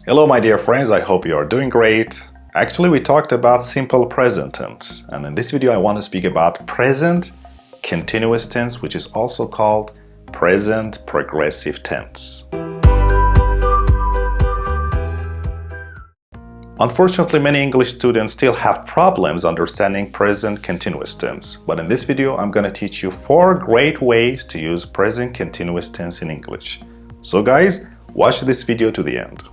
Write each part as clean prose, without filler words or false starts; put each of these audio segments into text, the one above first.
Hello my dear friends, I hope you are doing great. Actually, we talked about simple present tense, and in this video I want to speak about present continuous tense, which is also called present progressive tense. Unfortunately, many English students still have problems understanding present continuous tense, but in this video I'm going to teach you 4 great ways to use present continuous tense in English. So guys, watch this video to the end.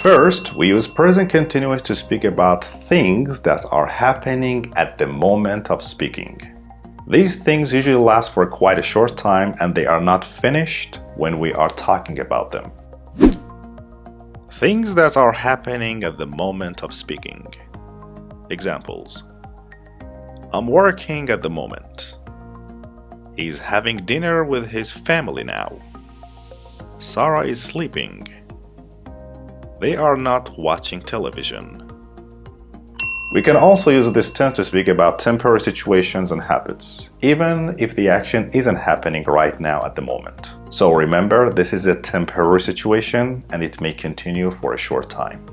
First, we use present continuous to speak about things that are happening at the moment of speaking. These things usually last for quite a short time and they are not finished when we are talking about them. Things that are happening at the moment of speaking. Examples: I'm working at the moment. He's having dinner with his family now. Sarah is sleeping. They are not watching television. We can also use this tense to speak about temporary situations and habits, even if the action isn't happening right now at the moment. So remember, this is a temporary situation and it may continue for a short time.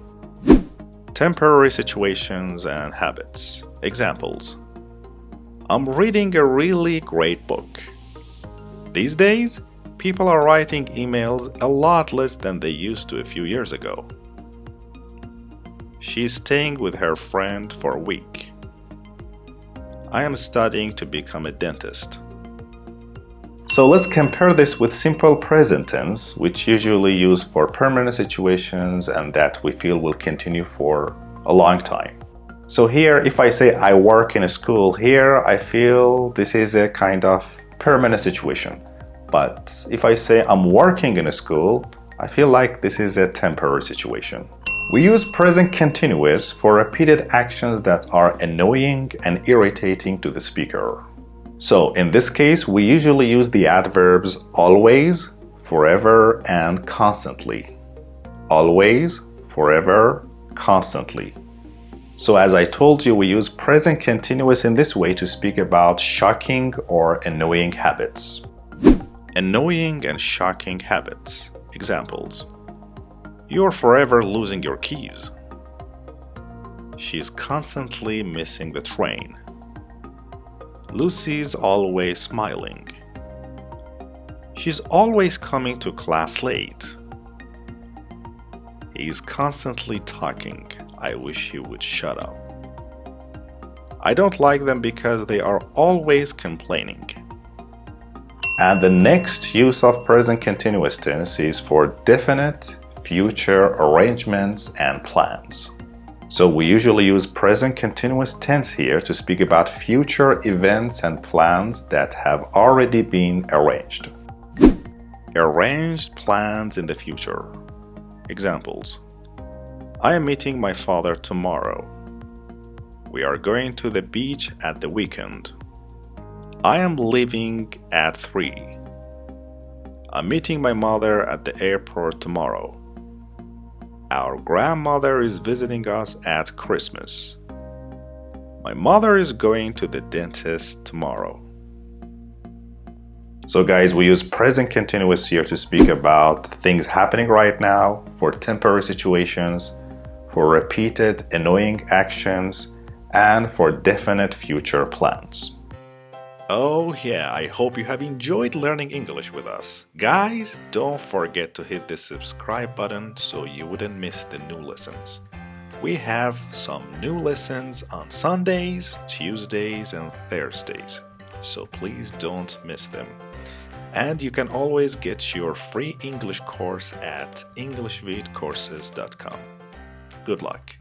Temporary situations and habits. Examples: I'm reading a really great book. These days, people are writing emails a lot less than they used to a few years ago. She's staying with her friend for a week. I am studying to become a dentist. So let's compare this with simple present tense, which usually used for permanent situations and that we feel will continue for a long time. So here, if I say I work in a school, here I feel this is a kind of permanent situation. But if I say I'm working in a school, I feel like this is a temporary situation. We use present continuous for repeated actions that are annoying and irritating to the speaker. So in this case, we usually use the adverbs always, forever, and constantly. Always, forever, constantly. So as I told you, we use present continuous in this way to speak about shocking or annoying habits. Annoying and shocking habits. Examples: you're forever losing your keys. She's constantly missing the train. Lucy's always smiling. She's always coming to class late. He's constantly talking. I wish he would shut up. I don't like them because they are always complaining. And the next use of present continuous tense is for definite future arrangements and plans. So we usually use present continuous tense here to speak about future events and plans that have already been arranged. Arranged plans in the future. Examples: I am meeting my father tomorrow. We are going to the beach at the weekend. I am leaving at 3. I'm meeting my mother at the airport tomorrow. Our grandmother is visiting us at Christmas. My mother is going to the dentist tomorrow. So guys, we use present continuous here to speak about things happening right now, for temporary situations, for repeated annoying actions, and for definite future plans. Oh yeah, I hope you have enjoyed learning English with us. Guys, don't forget to hit the subscribe button so you wouldn't miss the new lessons. We have some new lessons on Sundays, Tuesdays, and Thursdays, so please don't miss them. And you can always get your free English course at englishvidcourses.com. Good luck!